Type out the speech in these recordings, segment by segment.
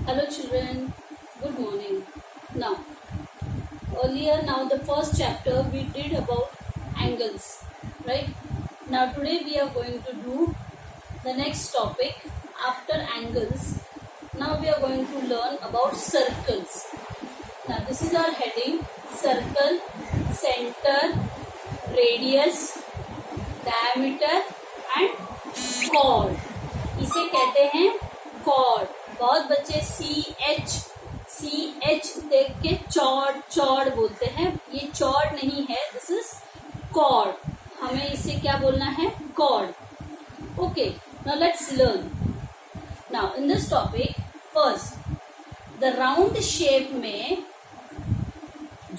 Hello children, good morning. Now, now the first chapter we did about angles, right? Now today we are going to do the next topic after angles. Now we are going to learn about circles. Now this is our heading: circle, center, radius, diameter and chord. इसे कहते हैं chord. बहुत बच्चे C H देख के चौड़ चौड़ बोलते हैं. ये चौड़ नहीं है, दिस इज कॉर्ड. हमें इसे क्या बोलना है? Chord. Okay, now let's learn. Now in this topic first the round shape में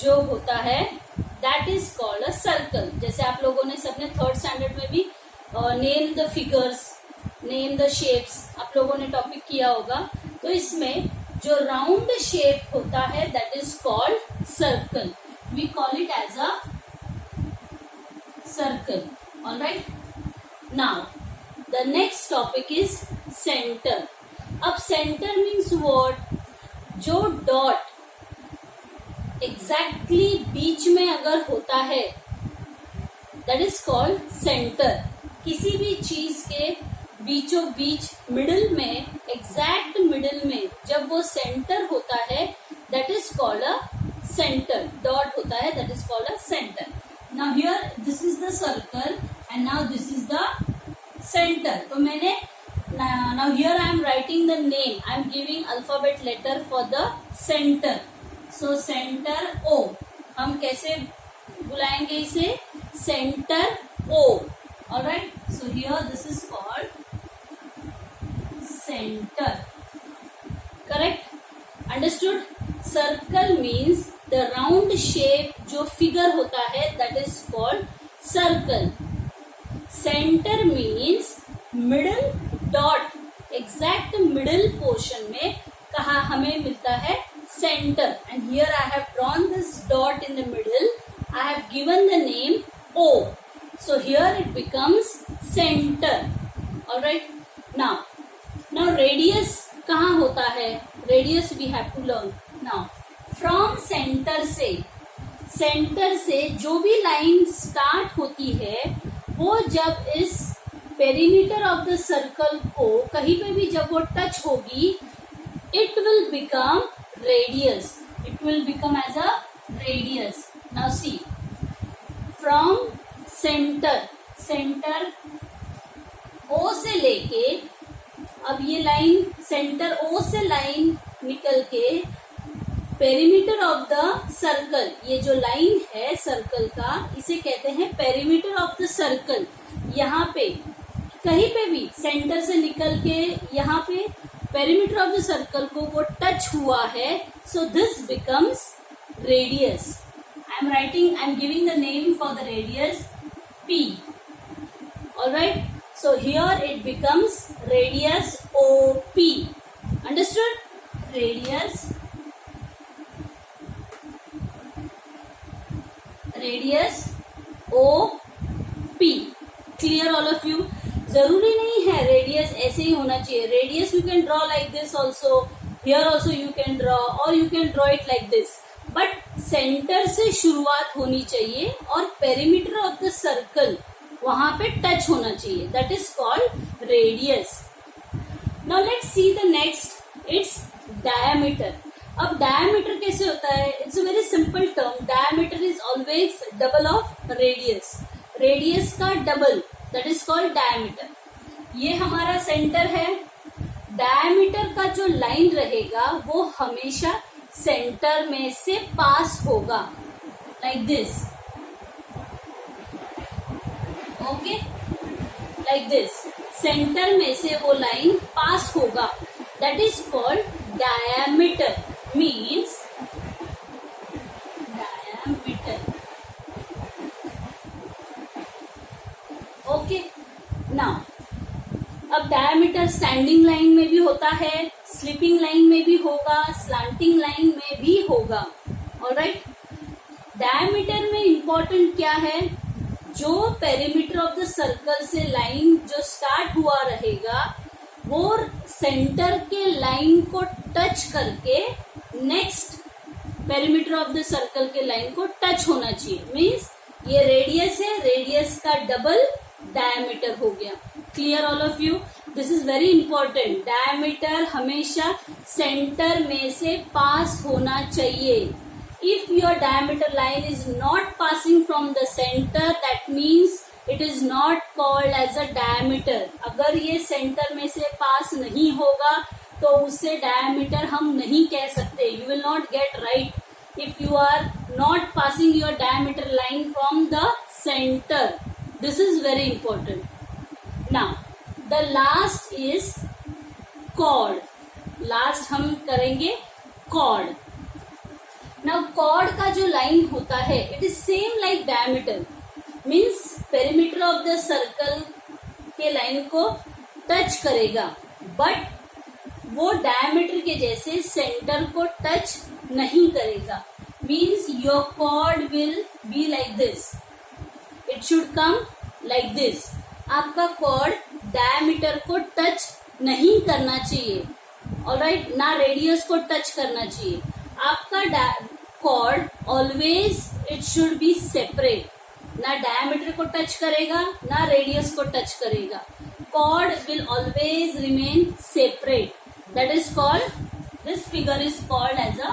जो होता है that is called a circle. जैसे आप लोगों ने सबने थर्ड स्टैंडर्ड में भी name the figures, name the shapes आप लोगों ने टॉपिक किया होगा. तो इसमें जो राउंड शेप होता है that is called circle. We call it as a circle. Alright, now the next topic is centre. अब सेंटर मीन्स व्हाट? जो डॉट एग्जैक्टली बीच में अगर होता है दैट इज कॉल्ड सेंटर. किसी भी चीज के बीचों बीच मिडिल में, एग्जैक्ट मिडिल में जब वो सेंटर होता है that is called a centre. Dot होता है that is called a centre. Now here this is the circle and now this is the centre. तो मैंने now here I am writing the name, I am giving alphabet letter for the centre. So centre O. हम कैसे बुलाएंगे इसे? Centre O. Alright, so here this is called center. Correct? Understood? Circle means the round shape जो figure होता है that is called circle. Center means middle dot. Exact middle portion में कहाँ हमें मिलता है center. And here I have drawn this dot in the middle. I have given the name O. So here it becomes center. Alright? Now radius कहाँ होता है? Radius we have to learn. Now from center से जो भी line start होती है वो जब इस पेरीमीटर ऑफ द सर्कल को कहीं पे भी जब वो टच होगी it will become radius. It will become as a radius. Now see, from center O से लेके अब ये लाइन सेंटर ओ से लाइन निकल के पेरीमीटर ऑफ द सर्कल, ये जो लाइन है सर्कल का इसे कहते हैं पेरीमीटर ऑफ द सर्कल. यहाँ पे कहीं पे भी सेंटर से निकल के यहाँ पे पेरीमीटर ऑफ द सर्कल को वो टच हुआ है, so this becomes radius. I am giving the name for the radius P. Alright, so here it becomes radius OP. Understood? Radius OP. Clear all of you? जरूरी नहीं है radius ऐसे ही होना चाहिए. Radius you can draw like this also. Here also you can draw और you can draw it like this. But centre से शुरुआत होनी चाहिए और पेरीमीटर ऑफ द सर्कल वहां पे टच होना चाहिए. That is called radius. Now let's see the next. It's diameter. अब डायमीटर कैसे होता है? It's a very simple term. Diameter is always double of radius. Radius का double, that is called diameter. ये हमारा सेंटर है. डायमीटर का जो लाइन रहेगा वो हमेशा सेंटर में से पास होगा like this. Okay, like this. Centre में से वो लाइन पास होगा. That is called diameter. Means diameter. Okay, now अब डायमीटर स्टैंडिंग लाइन में भी होता है, स्लीपिंग लाइन में भी होगा, स्लांटिंग लाइन में भी होगा. ऑलराइट, डायमीटर में इंपॉर्टेंट क्या है? जो पेरीमीटर ऑफ द सर्कल से लाइन जो स्टार्ट हुआ रहेगा वो सेंटर के लाइन को टच करके next perimeter of the circle के लाइन को टच होना चाहिए. मीन्स ये रेडियस है, रेडियस का डबल डायमीटर हो गया. Clear all of you? This is very important. Diameter हमेशा सेंटर में से पास होना चाहिए. If your diameter line is not passing from the centre, that means it is not called as a diameter. अगर ये centre में से पास नहीं होगा तो उससे डायमीटर हम नहीं कह सकते. You will not get right if you are not passing your diameter line from the centre. This is very important. Now the last is chord. Last हम करेंगे कॉर्ड. नाउ कॉर्ड का जो लाइन होता है it is same like diameter. Means perimeter of the circle के line को touch करेगा, but वो डायमीटर के जैसे सेंटर को टच नहीं करेगा. Means your chord will be like this. It should come like this. आपका कॉर्ड डायमीटर को टच नहीं करना चाहिए. ऑलराइट, ना रेडियस को टच करना चाहिए. आपका chord always it should be separate. ना डायमीटर को टच करेगा, ना रेडियस को टच करेगा. Chord will always remain separate. That is called, this figure is called as a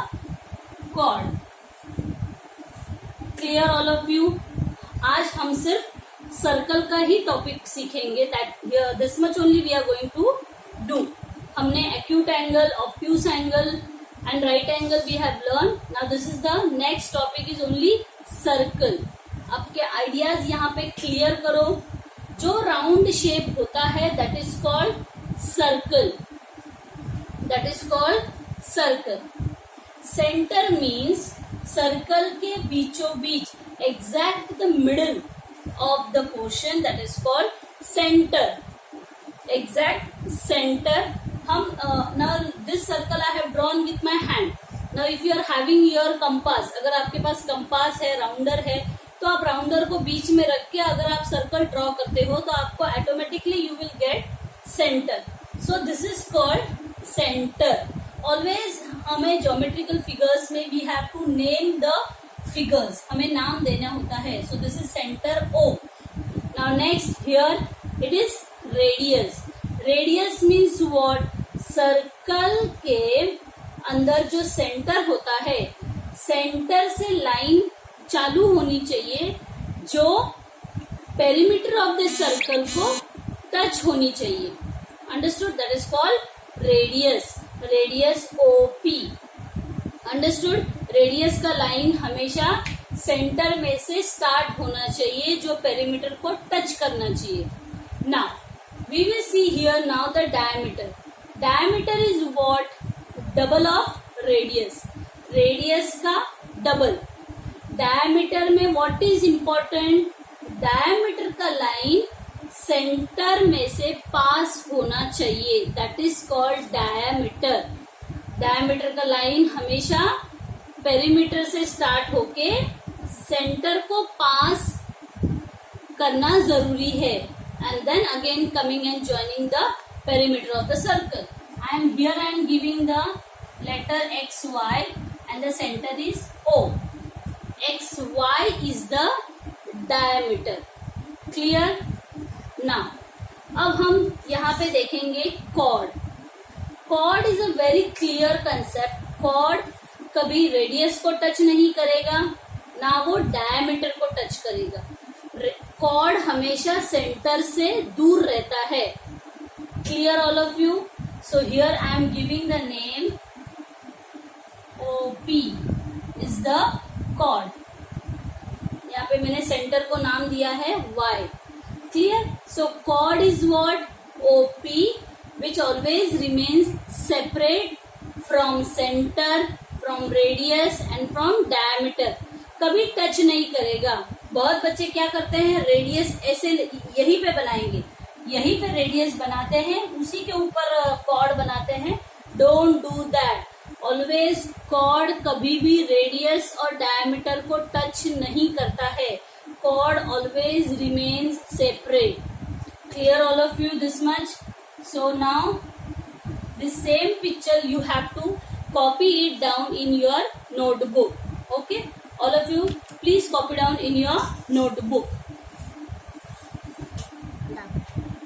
chord. Clear all of you? आज हम सिर्फ सर्कल का ही टॉपिक सीखेंगे. That this much only we are going to do. हमने acute angle, obtuse angle and right angle we have learn. Now this is the next topic is only circle. आपके ideas यहाँ पे clear करो. जो round shape होता है that is called circle. That is called circle. Centre means circle के बीचों बीच, exact the middle of the portion, that is called center. Exact center. Now this circle I have drawn with my hand. Now if you are having your compass, अगर आपके पास compass है, rounder है, तो आप rounder को बीच में रख के अगर आप सर्कल ड्रॉ करते हो तो आपको automatically you will get centre. So this is called centre. Always हमें ज्योमेट्रिकल फिगर्स में we have to name the figures. हमें नाम देना होता है. So this is centre O. Now next here it is radius. Radius means what? Circle के अंदर जो सेंटर होता है, सेंटर से लाइन चालू होनी चाहिए जो पेरीमीटर ऑफ द सर्कल को टच होनी चाहिए. Understood? That is called radius. Radius OP. Understood? Radius का लाइन हमेशा सेंटर में से स्टार्ट होना चाहिए जो पेरीमीटर को टच करना चाहिए. Now we will see here now the diameter. Diameter is what? Double of radius. Radius का डबल. डायमीटर में व्हाट इज इंपॉर्टेंट? डायमीटर का लाइन सेंटर में से पास होना चाहिए. That is called diameter. Diameter का लाइन हमेशा पेरीमीटर से स्टार्ट होके सेंटर को पास करना जरूरी है. And then again coming and joining the perimeter of the circle. I am giving the letter XY and the center is O. XY is the diameter. Clear? Now, अब हम यहाँ पे देखेंगे chord. Chord is a very clear concept. Chord कभी radius को touch नहीं करेगा, ना वो डायमीटर को टच करेगा. Chord हमेशा सेंटर से दूर रहता है. Clear all of you? So here I am giving the name OP is the chord. यहाँ पे मैंने सेंटर को नाम दिया है Y. Clear? So chord is what? OP, which always remains separate from center, from radius and from diameter. कभी touch नहीं करेगा. बहुत बच्चे क्या करते हैं, रेडियस ऐसे यहीं पे बनाएंगे, यहीं पे रेडियस बनाते हैं, उसी के ऊपर कॉर्ड बनाते हैं. Don't do that. Always chord कभी भी रेडियस और डायमीटर को टच नहीं करता है. Chord always remains separate. Clear all of you this much? So now this same picture you have to copy it down in your notebook. Okay, all of you please copy down in your notebook.